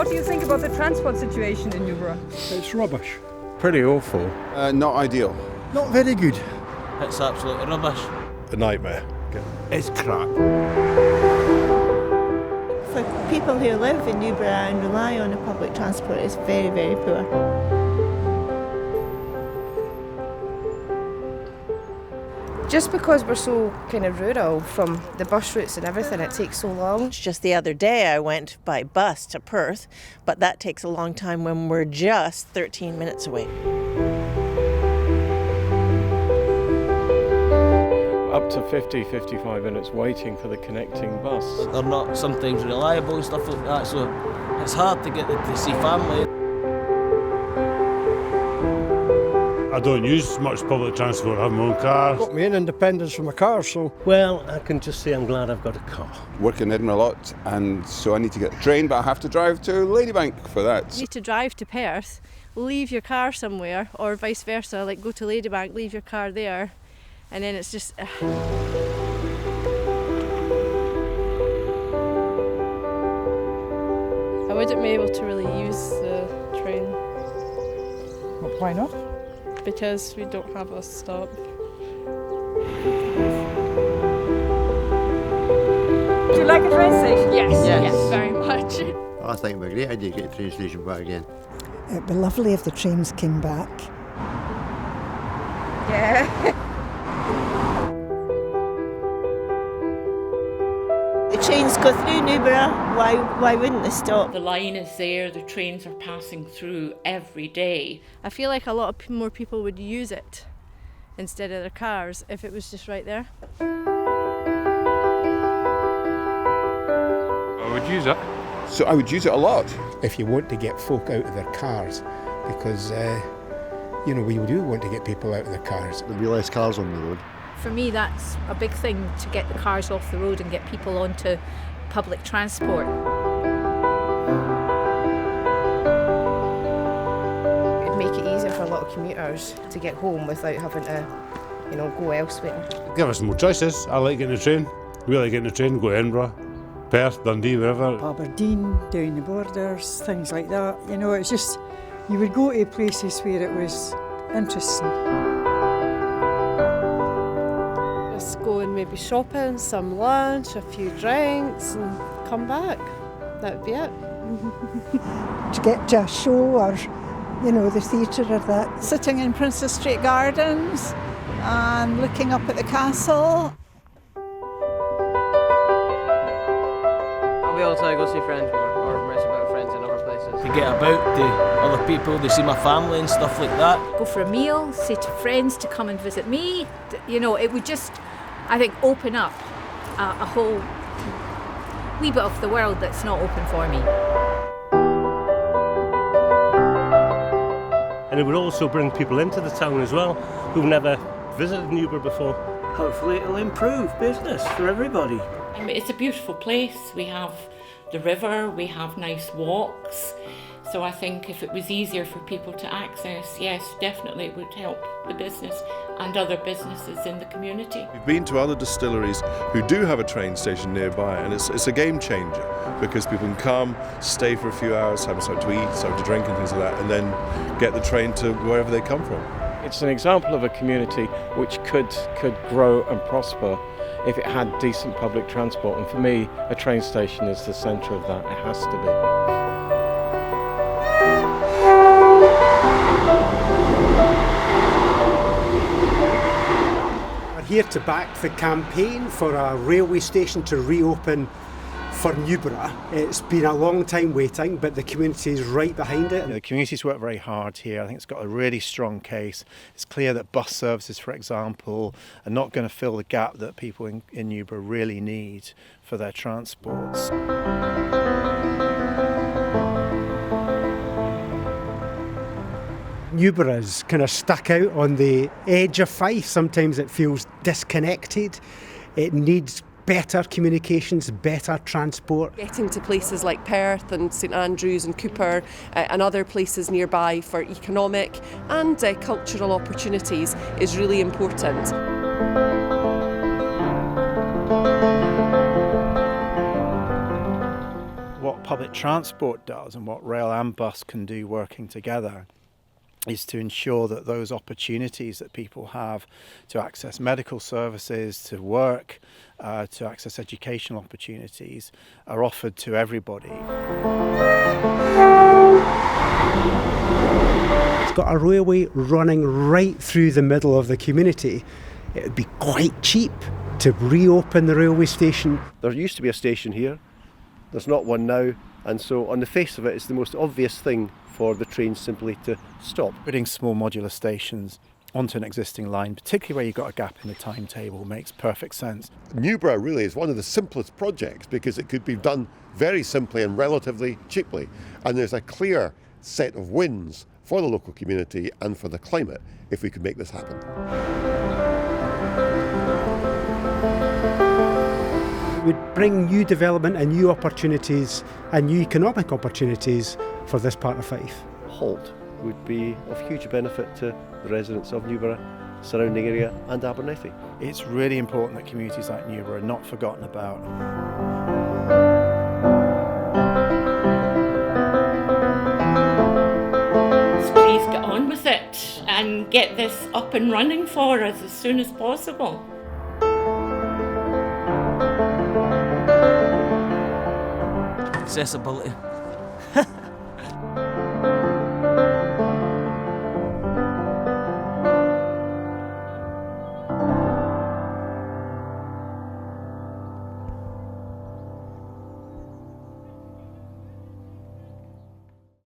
What do you think about the transport situation in Newburgh? It's rubbish. Pretty awful. Not ideal. Not very good. It's absolutely rubbish. A nightmare. It's crap. For people who live in Newburgh and rely on the public transport, it's very, very poor. Just because we're so kind of rural from the bus routes and everything, it takes so long. Just the other day I went by bus to Perth, but that takes a long time when we're just 13 minutes away. Up to 50-55 minutes waiting for the connecting bus. They're not sometimes reliable and stuff like that, so it's hard to get to see family. I don't use much public transport, I have my own car. Got my own independence from my car, so... Well, I can just say I'm glad I've got a car. Work in Edinburgh a lot, and so I need to get the train, but I have to drive to Ladybank for that. You need to drive to Perth, leave your car somewhere, or vice versa, like go to Ladybank, leave your car there, and then it's just... I wouldn't be able to really use the train. Well, why not? Because we don't have a stop. Do you like a train station? Yes, very much. I think it'd be a great idea to get the train station back again. It'd be lovely if the trains came back. Yeah. The trains go through Newburgh, why wouldn't they stop? The line is there, the trains are passing through every day. I feel like a lot of more people would use it instead of their cars if it was just right there. I would use it. So I would use it a lot. If you want to get folk out of their cars, because, we do want to get people out of their cars. There'll be less cars on the road. For me, that's a big thing, to get the cars off the road and get people onto public transport. It'd make it easier for a lot of commuters to get home without having to, go elsewhere. Give us more choices. I like getting the train. We like getting the train, go to Edinburgh, Perth, Dundee, wherever. Aberdeen, down the borders, things like that. It's just, you would go to places where it was interesting. Just go and maybe shopping, some lunch, a few drinks and come back. That would be it. To get to a show or, the theatre or that. Sitting in Princess Street Gardens and looking up at the castle. I'll be able to go see friends or rest about friends in other places. To get about to other people, to see my family and stuff like that. Go for a meal, say to friends to come and visit me. It would just, I think, open up a whole wee bit of the world that's not open for me. And it would also bring people into the town as well who've never visited Newburgh before. Hopefully it'll improve business for everybody. It's a beautiful place. We have the river, we have nice walks. So I think if it was easier for people to access, yes, definitely it would help the business and other businesses in the community. We've been to other distilleries who do have a train station nearby, and it's a game changer because people can come, stay for a few hours, have something to eat, something to drink and things like that, and then get the train to wherever they come from. It's an example of a community which could grow and prosper if it had decent public transport, and for me a train station is the centre of that. It has to be. We're here to back the campaign for a railway station to reopen for Newburgh. It's been a long time waiting, but the community is right behind it. The community's worked very hard here. I think it's got a really strong case. It's clear that bus services, for example, are not going to fill the gap that people in Newburgh really need for their transports. Newburgh is kind of stuck out on the edge of Fife. Sometimes it feels disconnected. It needs better communications, better transport. Getting to places like Perth and St Andrews and Cooper and other places nearby for economic and cultural opportunities is really important. What what public transport does and what rail and bus can do working together is to ensure that those opportunities that people have to access medical services, to work, to access educational opportunities are offered to everybody. It's got a railway running right through the middle of the community. It would be quite cheap to reopen the railway station. There used to be a station here, there's not one now, and so on the face of it, it's the most obvious thing for the trains simply to stop. Putting small modular stations onto an existing line, particularly where you've got a gap in the timetable, makes perfect sense. Newburgh really is one of the simplest projects because it could be done very simply and relatively cheaply, and there's a clear set of wins for the local community and for the climate if we could make this happen. It would bring new development and new opportunities and new economic opportunities for this part of Fife. Halt would be of huge benefit to the residents of Newburgh, surrounding area and Abernethy. It's really important that communities like Newburgh are not forgotten about. So please get on with it and get this up and running for us as soon as possible. Accessibility.